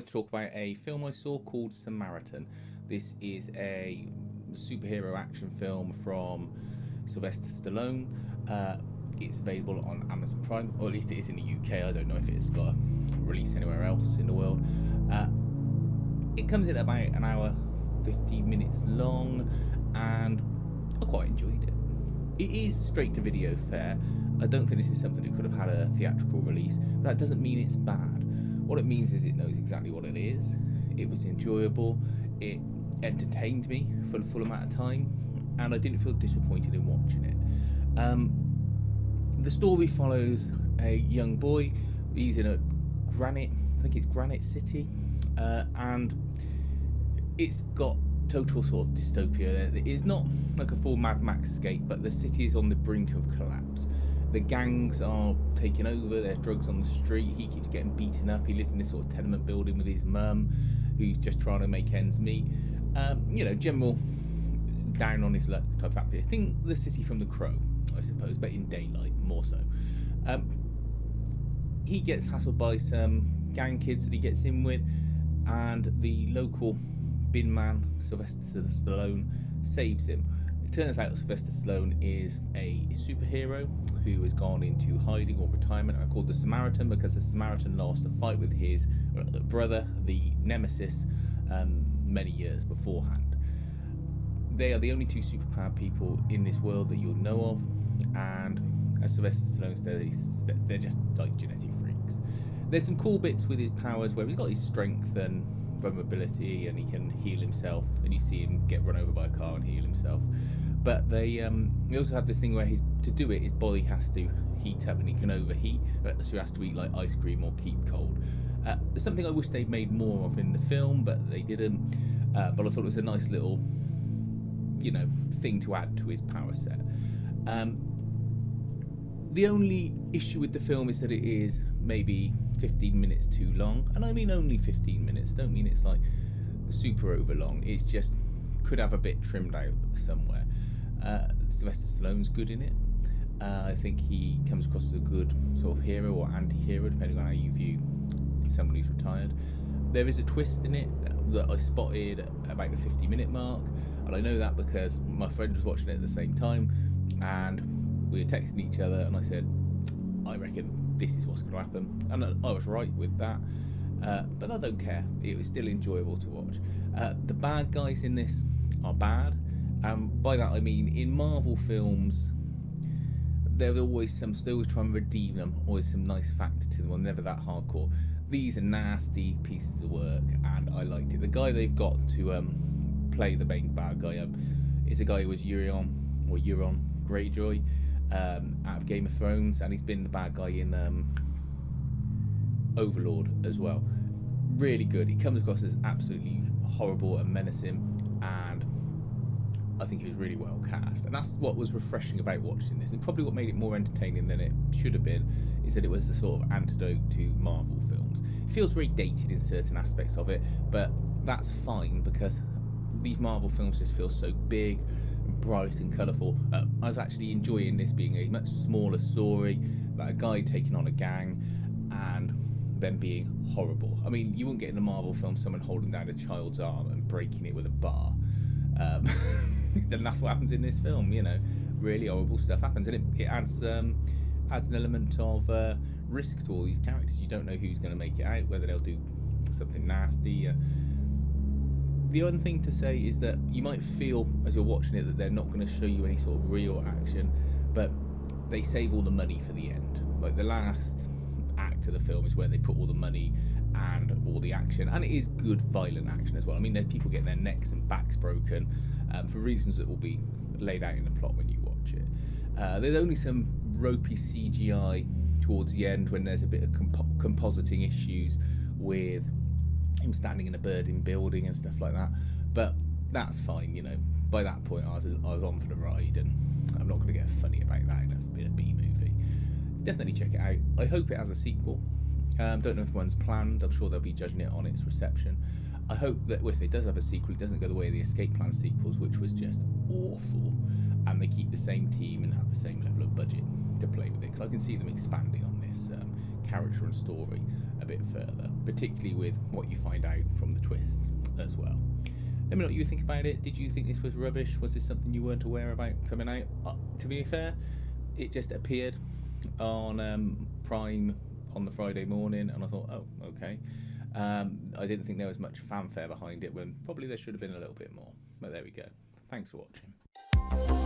like to talk about a film I saw called Samaritan. This is a superhero action film from Sylvester Stallone. It's available on Amazon Prime, or at least it is in the UK. I don't know if it's got a release anywhere else in the world. It comes in about an hour, 50 minutes long, and I quite enjoyed it. It is straight to video fare. I don't think this is something that could have had a theatrical release, but that doesn't mean it's bad. What it means is it knows exactly what it is. It was enjoyable. It entertained me for the full amount of time, and I didn't feel disappointed in watching it. The story follows a young boy. He's in I think it's Granite City, and it's got total sort of dystopia. It's not like a full Mad Max escape, but the city is on the brink of collapse. The gangs are taking over, there's drugs on the street, he keeps getting beaten up, he lives in this sort of tenement building with his mum, who's just trying to make ends meet. General down on his luck type of atmosphere. Think the city from The Crow, I suppose, but in daylight, more so. He gets hassled by some gang kids that he gets in with, and the local bin man, Sylvester Stallone, saves him. It turns out Sylvester Stallone is a superhero who has gone into hiding or retirement. I called the Samaritan because the Samaritan lost a fight with his brother, the Nemesis, many years beforehand. They are the only two superpowered people in this world that you'll know of, and as Sylvester Stallone says, they're just like genetic freaks. There's some cool bits with his powers where he's got his strength and vulnerability, and he can heal himself, and you see him get run over by a car and heal himself. But they also have this thing where to do it, his body has to heat up, and he can overheat, so he has to eat like ice cream or keep cold. Something I wish they'd made more of in the film, but they didn't. But I thought it was a nice little, thing to add to his power set. The only issue with the film is that it is maybe 15 minutes too long, and I mean only 15 minutes. Don't mean it's like super over long. It's just could have a bit trimmed out somewhere. Sylvester Stallone's good in it. I think he comes across as a good sort of hero or anti-hero, depending on how you view someone who's retired. There is a twist in it that I spotted about the 50-minute mark, and I know that because my friend was watching it at the same time, and we were texting each other, and I said, I reckon this is what's going to happen, and I was right with that. But I don't care. It was still enjoyable to watch. The bad guys in this are bad, and by that I mean in Marvel films there's always they always try and redeem them, always some nice factor to them, or never that hardcore. These are nasty pieces of work, and I liked it. The guy they've got to play the main bad guy is a guy who was Euron Greyjoy out of Game of Thrones, and he's been the bad guy in Overlord as well. Really good. He comes across as absolutely horrible and menacing, and I think he was really well cast, and that's what was refreshing about watching this, and probably what made it more entertaining than it should have been, is that it was the sort of antidote to Marvel films. It feels very dated in certain aspects of it, but that's fine because these Marvel films just feel so big, bright and colourful. I was actually enjoying this being a much smaller story about a guy taking on a gang and them being horrible. I mean, you wouldn't get in a Marvel film someone holding down a child's arm and breaking it with a bar. Then that's what happens in this film. Really horrible stuff happens, and it adds an element of risk to all these characters. You don't know who's going to make it out, whether they'll do something nasty. The other thing to say is that you might feel as you're watching it that they're not going to show you any sort of real action, but they save all the money for the end. Like the last act of the film is where they put all the money and all the action, and it is good violent action as well. I mean, there's people getting their necks and backs broken for reasons that will be laid out in the plot when you watch it. There's only some ropey CGI towards the end when there's a bit of compositing issues with him standing in a burning building and stuff like that, but that's fine. By that point I was on for the ride, and I'm not going to get funny about that in a B movie. Definitely check it out. I hope it has a sequel. Don't know if one's planned. I'm sure they'll be judging it on its reception. I hope that if it does have a sequel, it doesn't go the way of the Escape Plan sequels, which was just awful, and they keep the same team and have the same level of budget to play with it, because I can see them expanding on this. character and story a bit further, particularly with what you find out from the twist as well. Let me know what you think about it. Did you think this was rubbish? Was this something you weren't aware about coming out? To be fair, it just appeared on Prime on the Friday morning, and I thought, oh, okay. I didn't think there was much fanfare behind it, when probably there should have been a little bit more. But there we go. Thanks for watching.